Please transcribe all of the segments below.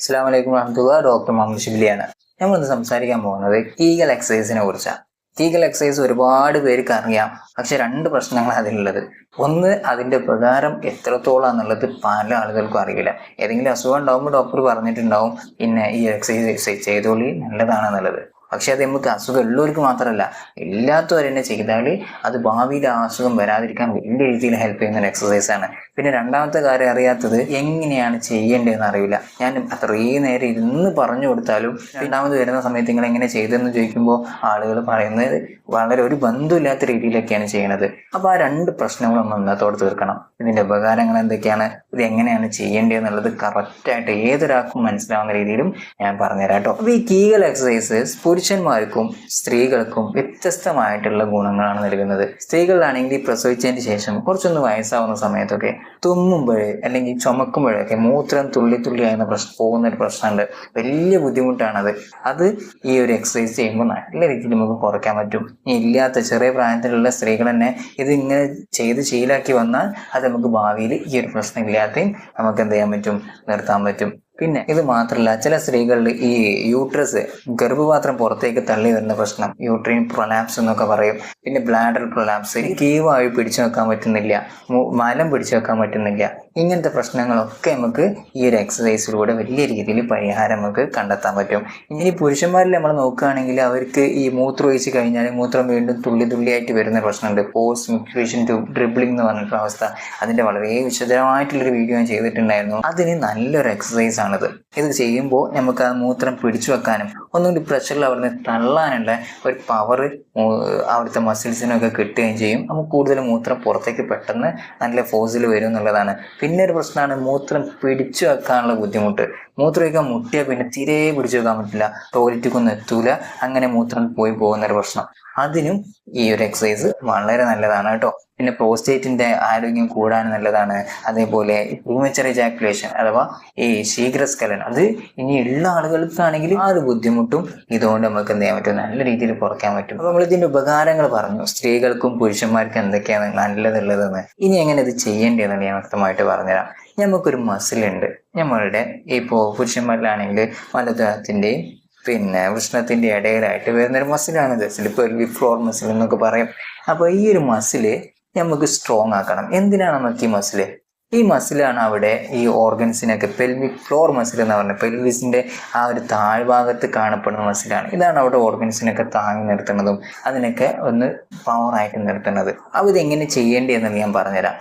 അസ്സലാമു അലൈക്കും വറഹ്മത്തുള്ളാഹി. ഡോക്ടർ മുഹമ്മദ് ഷിബിലിയാണ്. നമ്മളിന്ന് സംസാരിക്കാൻ പോകുന്നത് കീഗൽ എക്സസൈസിനെ കുറിച്ചാണ്. കീഗൽ എക്സസൈസ് ഒരുപാട് പേർക്ക് അറിയാം, പക്ഷെ രണ്ട് പ്രശ്നങ്ങളാണ് അതിലുള്ളത്. ഒന്ന്, അതിൻ്റെ ഉപകാരം എത്രത്തോളം എന്നുള്ളത് പല ആളുകൾക്കും അറിയില്ല. ഏതെങ്കിലും അസുഖം ഉണ്ടാകുമ്പോൾ ഡോക്ടർ പറഞ്ഞിട്ടുണ്ടാവും പിന്നെ ഈ എക്സസൈസ് ചെയ്തോളി നല്ലതാണെന്നുള്ളത്. പക്ഷെ അത് നമുക്ക് അസുഖം ഉള്ളവർക്ക് മാത്രമല്ല, ഇല്ലാത്തവർ തന്നെ ചെയ്താൽ അത് ഭാവിയിൽ ആ അസുഖം വരാതിരിക്കാൻ വലിയ രീതിയിൽ ഹെൽപ്പ് ചെയ്യുന്ന ഒരു എക്സസൈസാണ്. പിന്നെ രണ്ടാമത്തെ കാര്യം അറിയാത്തത് എങ്ങനെയാണ് ചെയ്യേണ്ടതെന്ന് അറിയില്ല. ഞാൻ അത്രയും നേരം ഇരുന്ന് പറഞ്ഞു കൊടുത്താലും രണ്ടാമത് വരുന്ന സമയത്ത് നിങ്ങൾ എങ്ങനെ ചെയ്തതെന്ന് ചോദിക്കുമ്പോൾ ആളുകൾ പറയുന്നത് വളരെ ഒരു ബന്ധമില്ലാത്ത രീതിയിലൊക്കെയാണ് ചെയ്യണത്. അപ്പോൾ ആ രണ്ട് പ്രശ്നങ്ങളും നമ്മൾ ഇന്നത്തോടെ തീർക്കണം. ഇതിൻ്റെ ഉപകാരങ്ങൾ എന്തൊക്കെയാണ്, ഇത് എങ്ങനെയാണ് ചെയ്യേണ്ടതെന്നുള്ളത് കറക്റ്റായിട്ട് ഏതൊരാൾക്കും മനസ്സിലാവുന്ന രീതിയിലും ഞാൻ പറഞ്ഞുതരാം കേട്ടോ. അപ്പോൾ ഈ കീഗൽ എക്സസൈസ് പുരുഷന്മാർക്കും സ്ത്രീകൾക്കും വ്യത്യസ്തമായിട്ടുള്ള ഗുണങ്ങളാണ് നൽകുന്നത്. സ്ത്രീകളിലാണെങ്കിൽ പ്രസവിച്ചതിന് ശേഷം കുറച്ചൊന്ന് വയസ്സാവുന്ന സമയത്തൊക്കെ തുമ്മുമ്പോഴേ അല്ലെങ്കിൽ ചുമക്കുമ്പോഴൊക്കെ മൂത്രം തുള്ളി ആയിരുന്ന പോകുന്ന ഒരു പ്രശ്നമുണ്ട്. വലിയ ബുദ്ധിമുട്ടാണത്. അത് ഈ ഒരു എക്സസൈസ് ചെയ്യുമ്പോൾ നല്ല രീതിയിൽ നമുക്ക് കുറയ്ക്കാൻ പറ്റും. ഇല്ലാത്ത ചെറിയ പ്രായത്തിലുള്ള സ്ത്രീകൾ തന്നെ ഇത് ഇങ്ങനെ ചെയ്ത് ശീലാക്കി വന്നാൽ അത് നമുക്ക് ഭാവിയിൽ ഈ ഒരു പ്രശ്നം ഇല്ലാതെയും നമുക്ക് എന്ത് ചെയ്യാൻ പറ്റും, നിർത്താൻ പറ്റും. പിന്നെ ഇത് മാത്രമല്ല, ചില സ്ത്രീകളിൽ ഈ യൂട്രസ് ഗർഭപാത്രം പുറത്തേക്ക് തള്ളി വരുന്ന പ്രശ്നം, യൂട്രീൻ പ്രൊലാപ്സ് എന്നൊക്കെ പറയും. പിന്നെ ബ്ലാഡർ പ്രൊലാപ്സ്, കീവായി പിടിച്ചു വെക്കാൻ പറ്റുന്നില്ല, മലം പിടിച്ചു വെക്കാൻ പറ്റുന്നില്ല. ഇങ്ങനത്തെ പ്രശ്നങ്ങളൊക്കെ നമുക്ക് ഈ ഒരു എക്സസൈസിലൂടെ വലിയ രീതിയിൽ പരിഹാരം നമുക്ക് കണ്ടെത്താൻ പറ്റും. ഇനി പുരുഷന്മാരിൽ നമ്മൾ നോക്കുകയാണെങ്കിൽ അവർക്ക് ഈ മൂത്രം ഒഴിച്ച് കഴിഞ്ഞാൽ മൂത്രം വീണ്ടും തുള്ളിയായിട്ട് വരുന്ന പ്രശ്നമുണ്ട്. പോസ്റ്റ് മിക്വേഷൻ ടു ഡ്രിബ്ലിംഗ് എന്ന് പറഞ്ഞിട്ടുള്ള അവസ്ഥ. അതിൻ്റെ വളരെ വിശദമായിട്ടുള്ളൊരു വീഡിയോ ഞാൻ ചെയ്തിട്ടുണ്ടായിരുന്നു. അതിന് നല്ലൊരു എക്സസൈസ് ആണിത്. ഇത് ചെയ്യുമ്പോൾ നമുക്ക് ആ മൂത്രം പിടിച്ചു വെക്കാനും ഒന്നുകൂടി പ്രഷറിൽ അവിടുന്ന് തള്ളാനുള്ള ഒരു പവർ അവിടുത്തെ മസിൽസിനൊക്കെ കിട്ടുകയും ചെയ്യും. നമുക്ക് കൂടുതൽ മൂത്രം പുറത്തേക്ക് പെട്ടെന്ന് നല്ല ഫോഴ്സിൽ വരും എന്നുള്ളതാണ്. പിന്നെ ഒരു പ്രശ്നമാണ് മൂത്രം പിടിച്ചു വെക്കാനുള്ള ബുദ്ധിമുട്ട്. മൂത്രം വയ്ക്കാൻ മുട്ടിയാൽ പിന്നെ തീരെ പിടിച്ചു വെക്കാൻ പറ്റില്ല, ടോയ്ലറ്റിക്കൊന്നും എത്തൂല, അങ്ങനെ മൂത്രം പോയി പോകുന്നൊരു പ്രശ്നം. അതിനും ഈ ഒരു എക്സസൈസ് വളരെ നല്ലതാണ് കേട്ടോ. പിന്നെ പ്രോസ്റ്റേറ്റിന്റെ ആരോഗ്യം കൂടാൻ നല്ലതാണ്. അതേപോലെ പ്രീമച്ചർ ഇജാക്കുലേഷൻ അഥവാ ഈ ശീഘ്രസ്ഖലനം, അത് ഇനി ഉള്ള ആളുകൾക്കാണെങ്കിൽ ആ ഒരു ബുദ്ധിമുട്ടും ഇതുകൊണ്ട് നമുക്ക് എന്ത് ചെയ്യാൻ പറ്റും, നല്ല രീതിയിൽ കുറയ്ക്കാൻ പറ്റും. അപ്പോൾ നമ്മൾ ഇതിന്റെ ഉപകാരങ്ങൾ പറഞ്ഞു, സ്ത്രീകൾക്കും പുരുഷന്മാർക്കും എന്തൊക്കെയാണ് നല്ലതുള്ളതെന്ന്. ഇനി എങ്ങനെ ഇത് ചെയ്യേണ്ടതെന്ന് ഞാൻ വ്യക്തമായിട്ട് പറഞ്ഞുതരാം. നമുക്കൊരു മസിലുണ്ട് നമ്മളുടെ, ഇപ്പോൾ പുരുഷന്മാരിലാണെങ്കിൽ വലതുഭാഗത്തിൻ്റെയും പിന്നെ വൃഷ്ണത്തിൻ്റെ ഇടയിലായിട്ട് വരുന്നൊരു മസിലാണിത്. പെൽവിക് ഫ്ലോർ മസിൽ എന്നൊക്കെ പറയും. അപ്പോൾ ഈ ഒരു മസില് നമുക്ക് സ്ട്രോങ് ആക്കണം. എന്തിനാണ് നമുക്ക് ഈ മസില്? ഈ മസിലാണ് അവിടെ ഈ ഓർഗൻസിനൊക്കെ പെൽവിക് ഫ്ലോർ മസിൽ എന്ന് പറഞ്ഞത് പെൽവിസിന്റെ ആ ഒരു താഴ്ഭാഗത്ത് കാണപ്പെടുന്ന മസിലാണ്. ഇതാണ് അവിടെ ഓർഗൻസിനൊക്കെ താങ്ങി നിർത്തുന്നതും അതിനൊക്കെ ഒന്ന് പവറായിട്ട് നിർത്തുന്നത്. അപ്പോൾ ഇതെങ്ങനെ ചെയ്യേണ്ടതെന്ന് ഞാൻ പറഞ്ഞുതരാം.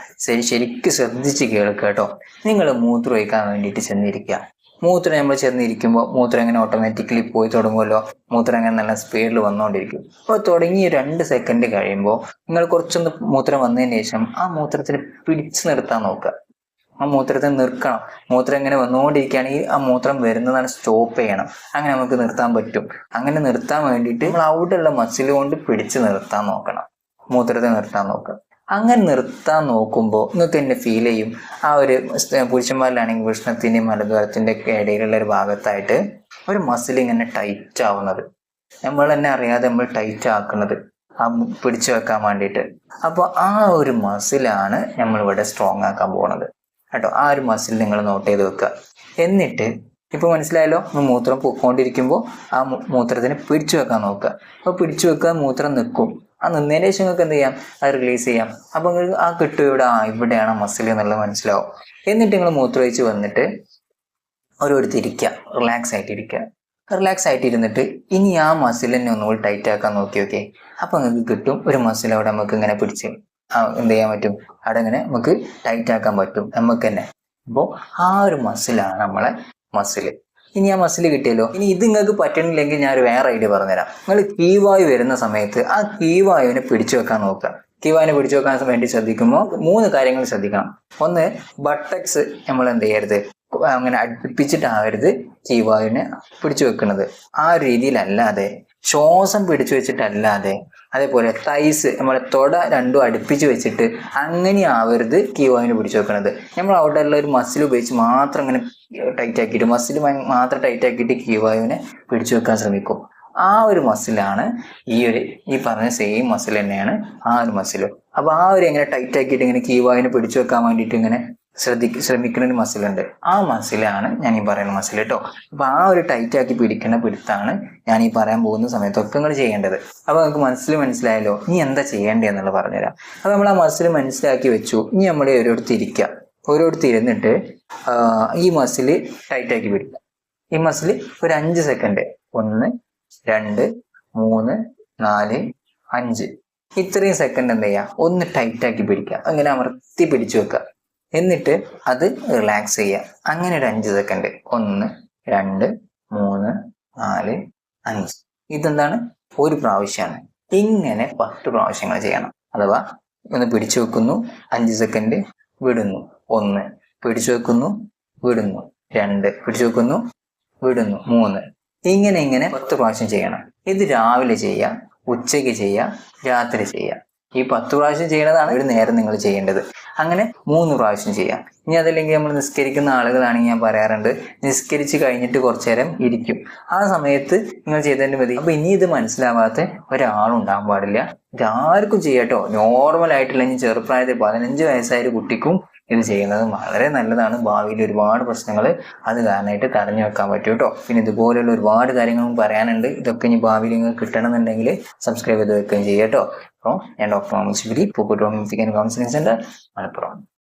ശരിക്കും ശ്രദ്ധിച്ച് കേൾക്കുക കേട്ടോ. നിങ്ങൾ മൂത്രം ഒഴിക്കാൻ വേണ്ടിയിട്ട് ചെന്നിരിക്കുക. മൂത്രം നമ്മൾ ചെന്നിരിക്കുമ്പോൾ മൂത്രം എങ്ങനെ ഓട്ടോമാറ്റിക്കലി പോയി തുടങ്ങുമല്ലോ, മൂത്രം എങ്ങനെ നല്ല സ്പീഡിൽ വന്നുകൊണ്ടിരിക്കും. അപ്പോൾ തുടങ്ങി 2 സെക്കൻഡ് കഴിയുമ്പോൾ നിങ്ങൾ കുറച്ചൊന്ന് മൂത്രം വന്നതിന് ശേഷം ആ മൂത്രത്തിന് പിടിച്ചു നിർത്താൻ നോക്കുക. ആ മൂത്രത്തെ നിർക്കണം. മൂത്രം എങ്ങനെ വന്നുകൊണ്ടിരിക്കുകയാണെങ്കിൽ ആ മൂത്രം വരുന്നതാണ് സ്റ്റോപ്പ് ചെയ്യണം. അങ്ങനെ നമുക്ക് നിർത്താൻ പറ്റും. അങ്ങനെ നിർത്താൻ വേണ്ടിയിട്ട് നമ്മൾ അവിടെയുള്ള മസിൽ കൊണ്ട് പിടിച്ച് നിർത്താൻ നോക്കണം. മൂത്രത്തെ നിർത്താൻ നോക്കുക. അങ്ങനെ നിർത്താൻ നോക്കുമ്പോൾ നിങ്ങൾക്ക് തന്നെ ഫീൽ ചെയ്യും, ആ ഒരു പുരുഷന്മാരിലാണെങ്കിൽ വൃഷ്ണത്തിൻ്റെയും മലദ്വാരത്തിൻ്റെ ഒക്കെ ഇടയിലുള്ള ഒരു ഭാഗത്തായിട്ട് ഒരു മസിൽ ഇങ്ങനെ ടൈറ്റ് ആവുന്നത്, നമ്മൾ തന്നെ അറിയാതെ നമ്മൾ ടൈറ്റ് ആക്കുന്നത് ആ പിടിച്ചു വെക്കാൻ വേണ്ടിയിട്ട്. അപ്പോൾ ആ ഒരു മസിലാണ് നമ്മളിവിടെ സ്ട്രോങ് ആക്കാൻ പോകുന്നത് കേട്ടോ. ആ ഒരു മസിൽ നിങ്ങൾ നോട്ട് ചെയ്ത് വെക്കുക. എന്നിട്ട് ഇപ്പോൾ മനസ്സിലായല്ലോ, മൂത്രം പൊക്കോണ്ടിരിക്കുമ്പോൾ ആ മൂത്രത്തിന് പിടിച്ചു വെക്കാൻ നോക്കുക. അപ്പോൾ പിടിച്ചു വെക്കുക, മൂത്രം നിൽക്കും. ആ നിന്നതിന് ശേഷം നിങ്ങൾക്ക് എന്ത് ചെയ്യാം, അത് റിലീസ് ചെയ്യാം. അപ്പോൾ നിങ്ങൾക്ക് ആ കിട്ടും ഇവിടെയാണ് മസിൽ എന്നുള്ളത് മനസ്സിലാവും. എന്നിട്ട് നിങ്ങൾ മൂത്രം ഒഴിച്ച് വന്നിട്ട് ഓരോരുത്തിരിക്കുക, റിലാക്സ് ആയിട്ട് ഇരുന്നിട്ട് ഇനി ആ മസിൽ തന്നെ ഒന്നുകൂടി ടൈറ്റ് ആക്കാൻ നോക്കി. അപ്പോൾ നിങ്ങൾക്ക് കിട്ടും ഒരു മസിൽ അവിടെ നമുക്ക് ഇങ്ങനെ പിടിച്ച് എന്ത് ചെയ്യാൻ പറ്റും, അവിടെ ഇങ്ങനെ നമുക്ക് ടൈറ്റ് ആക്കാൻ പറ്റും നമുക്ക് തന്നെ. അപ്പോൾ ആ ഒരു മസിലാണ് നമ്മളെ മസിൽ. ഇനി ആ മസിൽ കിട്ടിയല്ലോ. ഇനി ഇത് നിങ്ങൾക്ക് പറ്റണില്ലെങ്കിൽ ഞാൻ ഒരു വേറെ ഐഡിയ പറഞ്ഞുതരാം. നിങ്ങൾ കീവായു വരുന്ന സമയത്ത് ആ കീവായുവിനെ പിടിച്ചു വെക്കാൻ നോക്കുക. കീവായുവിനെ പിടിച്ചു വെക്കാൻ വേണ്ടി ശ്രദ്ധിക്കുമ്പോൾ 3 കാര്യങ്ങൾ ശ്രദ്ധിക്കണം. ഒന്ന്, ബട്ടക്സ് നമ്മൾ എന്ത് ചെയ്യരുത്, അങ്ങനെ അടുപ്പിച്ചിട്ടാവരുത് കീവായുവിനെ പിടിച്ചു വെക്കുന്നത്. ആ ഒരു രീതിയിലല്ലാതെ, ശ്വാസം പിടിച്ചു വെച്ചിട്ടല്ലാതെ, അതേപോലെ തൈസ് നമ്മളെ തൊട രണ്ടും അടുപ്പിച്ച് വെച്ചിട്ട് അങ്ങനെ ആവരുത് കീവായുവിനെ പിടിച്ചു വെക്കുന്നത്. നമ്മൾ അവിടെ ഉള്ള ഒരു മസിൽ ഉപയോഗിച്ച് മാത്രം അങ്ങനെ ടൈറ്റ് ആക്കിയിട്ട് മസിൽ മാത്രം ടൈറ്റ് ആക്കിയിട്ട് കീവായുവിനെ പിടിച്ചു വെക്കാൻ ശ്രമിക്കും. ആ ഒരു മസിലാണ് ഈ പറഞ്ഞ സെയിം മസിൽ തന്നെയാണ് ആ ഒരു മസിൽ. അപ്പോൾ ആ ഒരു എങ്ങനെ ടൈറ്റ് ആക്കിയിട്ട് ഇങ്ങനെ കീവായുവിനെ പിടിച്ചു വെക്കാൻ വേണ്ടിയിട്ട് ഇങ്ങനെ ശ്രമിക്കുന്ന ഒരു മസിലുണ്ട്. ആ മസിലാണ് ഞാൻ ഈ പറയുന്ന മസിൽ കേട്ടോ. അപ്പൊ ആ ഒരു ടൈറ്റ് ആക്കി പിടിക്കുന്ന പിടുത്താണ് ഞാൻ ഈ പറയാൻ പോകുന്ന സമയത്തൊക്കെ നിങ്ങൾ ചെയ്യേണ്ടത്. അപ്പൊ നമുക്ക് മനസ്സിലായല്ലോ. ഇനി എന്താ ചെയ്യേണ്ടത് എന്നുള്ളത് പറഞ്ഞുതരാം. അപ്പൊ നമ്മൾ ആ മസിൽ മനസ്സിലാക്കി വെച്ചു. ഇനി നമ്മൾ ഓരോരുത്തർ ഇരുന്നിട്ട് ഈ മസിൽ ടൈറ്റ് ആക്കി പിടിക്കുക. ഈ മസിൽ ഒരു 5 സെക്കൻഡ് 1 2 3 4 5 ഇത്രയും സെക്കൻഡ് എന്ത് ചെയ്യുക, ഒന്ന് ടൈറ്റ് ആക്കി പിടിക്കുക. അങ്ങനെ അമർത്തി പിടിച്ചു വെക്കുക. എന്നിട്ട് അത് റിലാക്സ് ചെയ്യുക. അങ്ങനെ ഒരു 5 സെക്കൻഡ് 1 2 3 4 5 ഇതെന്താണ്, ഒരു പ്രാവശ്യമാണ്. ഇങ്ങനെ 10 പ്രാവശ്യങ്ങൾ ചെയ്യണം. അഥവാ ഒന്ന് പിടിച്ചു വെക്കുന്നു, 5 സെക്കൻഡ് വിടുന്നു, 1 പിടിച്ചു വെക്കുന്നു, വിടുന്നു, 2 പിടിച്ചു വെക്കുന്നു, വിടുന്നു, 3 ഇങ്ങനെ 10 പ്രാവശ്യം ചെയ്യണം. ഇത് രാവിലെ ചെയ്യാം, ഉച്ചയ്ക്ക് ചെയ്യാം, രാത്രി ചെയ്യാം. ഈ 10 പ്രാവശ്യം ചെയ്യണതാണ് ഒരു നേരം നിങ്ങൾ ചെയ്യേണ്ടത്. അങ്ങനെ 3 പ്രാവശ്യം ചെയ്യാം. ഇനി അതല്ലെങ്കിൽ നമ്മൾ നിസ്കരിക്കുന്ന ആളുകളാണെങ്കിൽ ഞാൻ പറയാറുണ്ട്, നിസ്കരിച്ച് കഴിഞ്ഞിട്ട് കുറച്ചു നേരം ഇരിക്കും. ആ സമയത്ത് നിങ്ങൾ ചെയ്തതിന് മതി. അപ്പൊ ഇനി ഇത് മനസ്സിലാവാത്ത ഒരാളും ഉണ്ടാകാൻ പാടില്ല. ഇതാർക്കും ചെയ്യാട്ടോ. നോർമൽ ആയിട്ടുള്ള ഇനി ചെറുപ്രായത്തിൽ 15 വയസ്സായ ഒരു കുട്ടിക്കും ഇത് ചെയ്യുന്നത് വളരെ നല്ലതാണ്. ഭാവിയിൽ ഒരുപാട് പ്രശ്നങ്ങൾ അത് കാരണമായിട്ട് തടഞ്ഞു വെക്കാൻ പറ്റും കേട്ടോ. പിന്നെ ഇതുപോലെയുള്ള ഒരുപാട് കാര്യങ്ങളും പറയാനുണ്ട്. ഇതൊക്കെ ഇനി ഭാവിയിൽ നിങ്ങൾക്ക് കിട്ടണമെന്നുണ്ടെങ്കിൽ സബ്സ്ക്രൈബ് ചെയ്ത് വെക്കുകയും ചെയ്യാം കേട്ടോ. അപ്പോൾ ഞാൻ doctor Muhammad Shibili, Pookkot homeopathic and counselling centre, Malappuram.